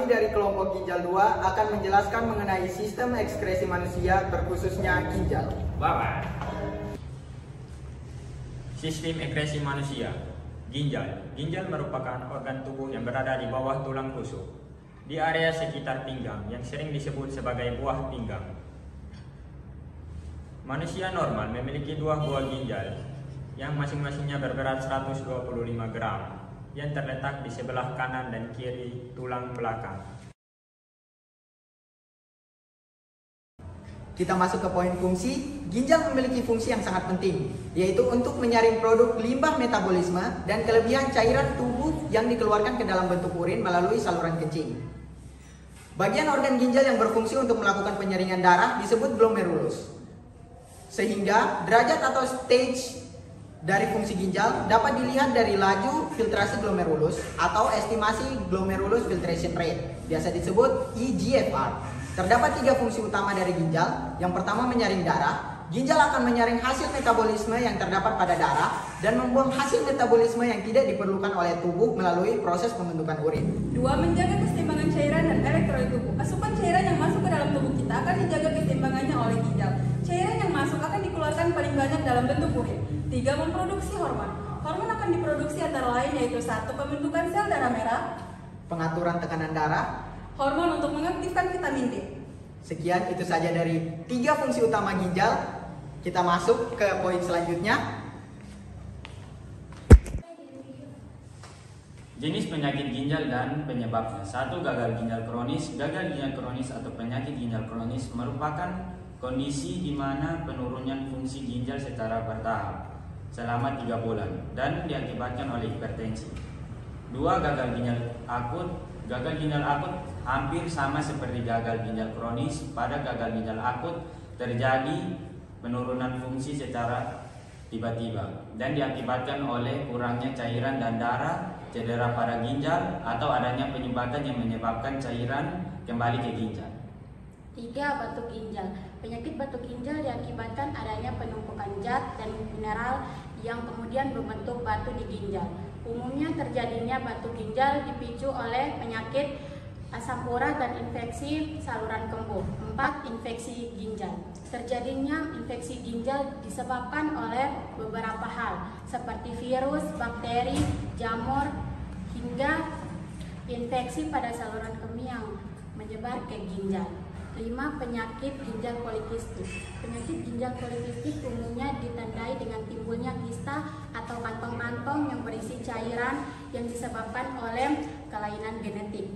Kami dari kelompok ginjal 2 akan menjelaskan mengenai sistem ekskresi manusia, terkhususnya ginjal. Bapak. Sistem ekskresi manusia. Ginjal. Ginjal merupakan organ tubuh yang berada di bawah tulang rusuk, di area sekitar pinggang yang sering disebut sebagai buah pinggang. Manusia normal memiliki 2 buah ginjal yang masing-masingnya berberat 125 gram yang terletak di sebelah kanan dan kiri tulang belakang. Kita masuk ke poin fungsi. Ginjal memiliki fungsi yang sangat penting, yaitu untuk menyaring produk limbah metabolisme dan kelebihan cairan tubuh yang dikeluarkan ke dalam bentuk urin melalui saluran kencing. Bagian organ ginjal yang berfungsi untuk melakukan penyaringan darah disebut glomerulus. Sehingga derajat atau stage dari fungsi ginjal dapat dilihat dari laju filtrasi glomerulus atau estimasi glomerulus filtration rate, biasa disebut eGFR. Terdapat 3 fungsi utama dari ginjal. Yang pertama, menyaring darah. Ginjal akan menyaring hasil metabolisme yang terdapat pada darah dan membuang hasil metabolisme yang tidak diperlukan oleh tubuh melalui proses pembentukan urin. 2. Menjaga keseimbangan cairan dan elektrolit tubuh. Asupan cairan yang masuk ke dalam tubuh kita akan dijaga keseimbangannya oleh ginjal. Cairan yang masuk akan dikeluarkan paling banyak dalam bentuk urin. 3. Memproduksi hormon. Hormon akan diproduksi antara lain yaitu 1. Pembentukan sel darah merah, Pengaturan tekanan darah. hormon untuk mengaktifkan vitamin D. Sekian, itu saja dari 3 fungsi utama ginjal. Kita masuk ke poin selanjutnya. Jenis penyakit ginjal dan penyebabnya. 1. Gagal ginjal kronis. Gagal ginjal kronis atau penyakit ginjal kronis merupakan kondisi di mana penurunannya fungsi ginjal secara bertahap selama 3 bulan dan diakibatkan oleh hipertensi. 2. Gagal ginjal akut. Gagal ginjal akut hampir sama seperti gagal ginjal kronis. Pada gagal ginjal akut terjadi penurunan fungsi secara tiba-tiba dan diakibatkan oleh kurangnya cairan dan darah, cedera pada ginjal, atau adanya penyumbatan yang menyebabkan cairan kembali ke ginjal. 3. Batuk ginjal. Penyakit batuk ginjal diakibatkan adanya penumpukan zat dan mineral yang kemudian berbentuk batu di ginjal. Umumnya terjadinya batuk ginjal dipicu oleh penyakit asam urat dan infeksi saluran kemih. 4. Infeksi ginjal. Terjadinya infeksi ginjal disebabkan oleh beberapa hal seperti virus, bakteri, jamur, hingga infeksi pada saluran kemih yang menyebar ke ginjal. 5. Penyakit ginjal polikistik. Penyakit ginjal polikistik umumnya ditandai dengan timbulnya kista atau kantong-kantong yang berisi cairan yang disebabkan oleh kelainan genetik.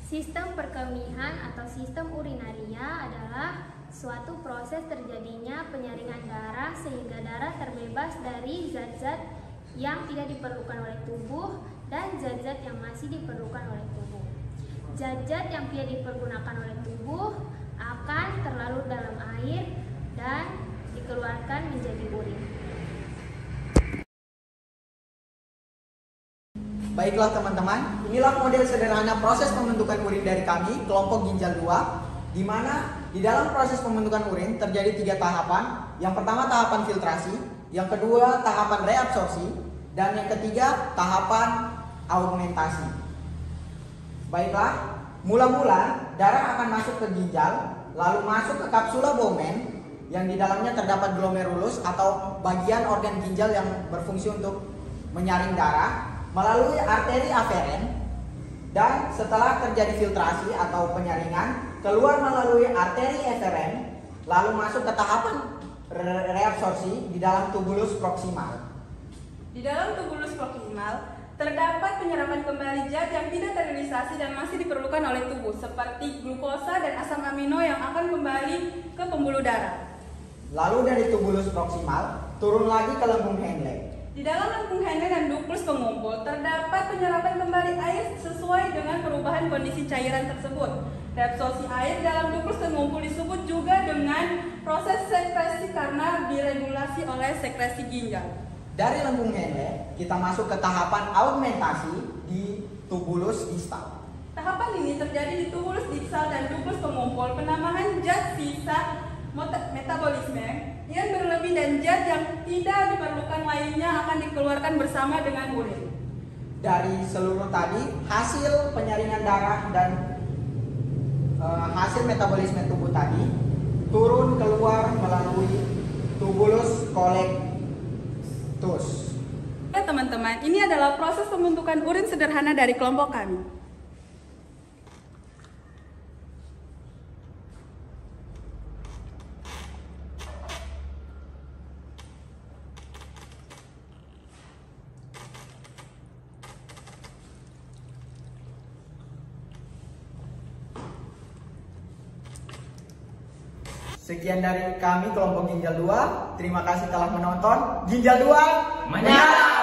Sistem perkemihan atau sistem urinaria adalah suatu proses terjadinya penyaringan darah sehingga darah terbebas dari zat-zat yang tidak diperlukan oleh tubuh dan zat-zat yang masih diperlukan oleh tubuh. Zat-zat yang tidak dipergunakan oleh tubuh akan terlarut dalam air dan dikeluarkan menjadi urin. Baiklah teman-teman, inilah model sederhana proses pembentukan urin dari kami, kelompok ginjal 2, di mana di dalam proses pembentukan urin terjadi 3 tahapan. Yang pertama tahapan filtrasi, yang kedua tahapan reabsorpsi, dan yang ketiga tahapan augmentasi. Baiklah, mula-mula darah akan masuk ke ginjal, lalu masuk ke kapsula Bowman yang di dalamnya terdapat glomerulus atau bagian organ ginjal yang berfungsi untuk menyaring darah, melalui arteri aferen, dan setelah terjadi filtrasi atau penyaringan keluar melalui arteri eferen, lalu masuk ke tahapan reabsorpsi di dalam tubulus proksimal. Di dalam tubulus proksimal terdapat penyerapan kembali zat yang tidak terrealisasi dan masih diperlukan oleh tubuh seperti glukosa dan asam amino yang akan kembali ke pembuluh darah. Lalu dari tubulus proksimal turun lagi ke lengkung Henle. Di dalam lengkung Henle dan duklus pengumpul terdapat penyerapan kembali air sesuai dengan perubahan kondisi cairan tersebut. Reabsorpsi air dalam duklus pengumpul disebut juga dengan proses sekresi karena diregulasi oleh sekresi ginjal. Dari lengkung Henle kita masuk ke tahapan augmentasi di tubulus distal. Tahapan ini terjadi di tubulus distal dan duklus pengumpul. Penambahan zat sisa metabolisme yang berlebih dan zat yang tidak diperlukan lainnya akan dikeluarkan bersama dengan urin. dari seluruh tadi, hasil penyaringan darah dan hasil metabolisme tubuh tadi turun keluar melalui tubulus collectus. Ya teman-teman, ini adalah proses pembentukan urin sederhana dari kelompok kami. Sekian dari kami kelompok Ginjal 2. Terima kasih telah menonton. Ginjal 2 menyala!